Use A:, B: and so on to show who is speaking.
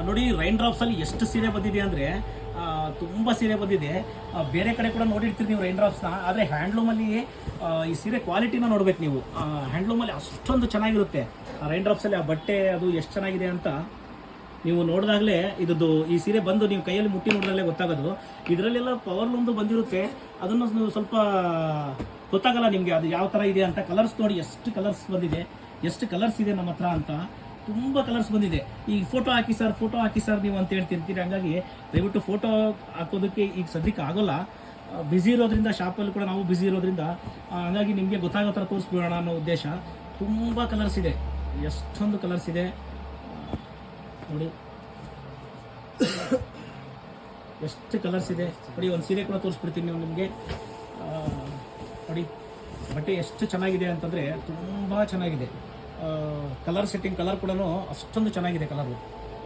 A: ನೋಡಿ ರೈನ್ ಡ್ರಾಪ್ಸಲ್ಲಿ ಎಷ್ಟು ಸೀರೆ ಬಂದಿದೆ ಅಂದರೆ ತುಂಬ ಸೀರೆ ಬಂದಿದೆ. ಬೇರೆ ಕಡೆ ಕೂಡ ನೋಡಿರ್ತೀರಿ ನೀವು ರೈನ್ ಡ್ರಾಪ್ಸ್ನ, ಆದರೆ ಹ್ಯಾಂಡ್ಲೂಮಲ್ಲಿ ಈ ಸೀರೆ ಕ್ವಾಲಿಟಿನ ನೋಡ್ಬೇಕು ನೀವು. ಹ್ಯಾಂಡ್ಲೂಮಲ್ಲಿ ಅಷ್ಟೊಂದು ಚೆನ್ನಾಗಿರುತ್ತೆ ರೈನ್ ಡ್ರಾಪ್ಸಲ್ಲಿ. ಆ ಬಟ್ಟೆ ಅದು ಎಷ್ಟು ಚೆನ್ನಾಗಿದೆ ಅಂತ ನೀವು ನೋಡಿದಾಗಲೇ ಇದ್ದು ಈ ಸೀರೆ ಬಂದು ನೀವು ಕೈಯಲ್ಲಿ ಮುಟ್ಟಿ ನೋಡಿದಾಗಲೇ ಗೊತ್ತಾಗೋದು. ಇದರಲ್ಲೆಲ್ಲ ಪವರ್ ಲೂಮ್ದು ಬಂದಿರುತ್ತೆ, ಅದನ್ನು ನೀವು ಸ್ವಲ್ಪ ಗೊತ್ತಾಗಲ್ಲ ನಿಮಗೆ ಅದು ಯಾವ ಥರ ಇದೆ ಅಂತ. ಕಲರ್ಸ್ ನೋಡಿ ಎಷ್ಟು ಕಲರ್ಸ್ ಬಂದಿದೆ, ಎಷ್ಟು ಕಲರ್ಸ್ ಇದೆ ನಮ್ಮ ಹತ್ರ ಅಂತ. ತುಂಬ ಕಲರ್ಸ್ ಬಂದಿದೆ. ಈ ಫೋಟೋ ಹಾಕಿ ಸರ್ ನೀವು ಅಂತ ಹೇಳ್ತಿರ್ತೀರಿ. ಹಂಗಾಗಿ ದಯವಿಟ್ಟು ಫೋಟೋ ಹಾಕೋದಕ್ಕೆ ಈಗ ಸದ್ಯಕ್ಕೆ ಆಗೋಲ್ಲ, ಬ್ಯುಸಿ ಇರೋದ್ರಿಂದ, ಶಾಪಲ್ಲಿ ಕೂಡ ನಾವು ಬ್ಯುಸಿ ಇರೋದ್ರಿಂದ. ಹಾಗಾಗಿ ನಿಮಗೆ ಗೊತ್ತಾಗೋ ಥರ ತೋರಿಸ್ಬಿಡೋಣ ಅನ್ನೋ ಉದ್ದೇಶ. ತುಂಬ ಕಲರ್ಸ್ ಇದೆ, ಎಷ್ಟೊಂದು ಕಲರ್ಸ್ ಇದೆ ನೋಡಿ, ಎಷ್ಟು ಕಲರ್ಸ್ ಇದೆ ನೋಡಿ. ಒಂದು ಸೀರೆ ಕೂಡ ತೋರಿಸ್ಬಿಡ್ತೀನಿ ನಿಮಗೆ ನೋಡಿ. ಬಟ್ಟೆ ಎಷ್ಟು ಚೆನ್ನಾಗಿದೆ ಅಂತಂದರೆ ತುಂಬ ಚೆನ್ನಾಗಿದೆ. ಕಲರ್ ಸೆಟ್ಟಿಂಗ್, ಕಲರ್ ಕೂಡ ಅಷ್ಟೊಂದು ಚೆನ್ನಾಗಿದೆ ಕಲರು.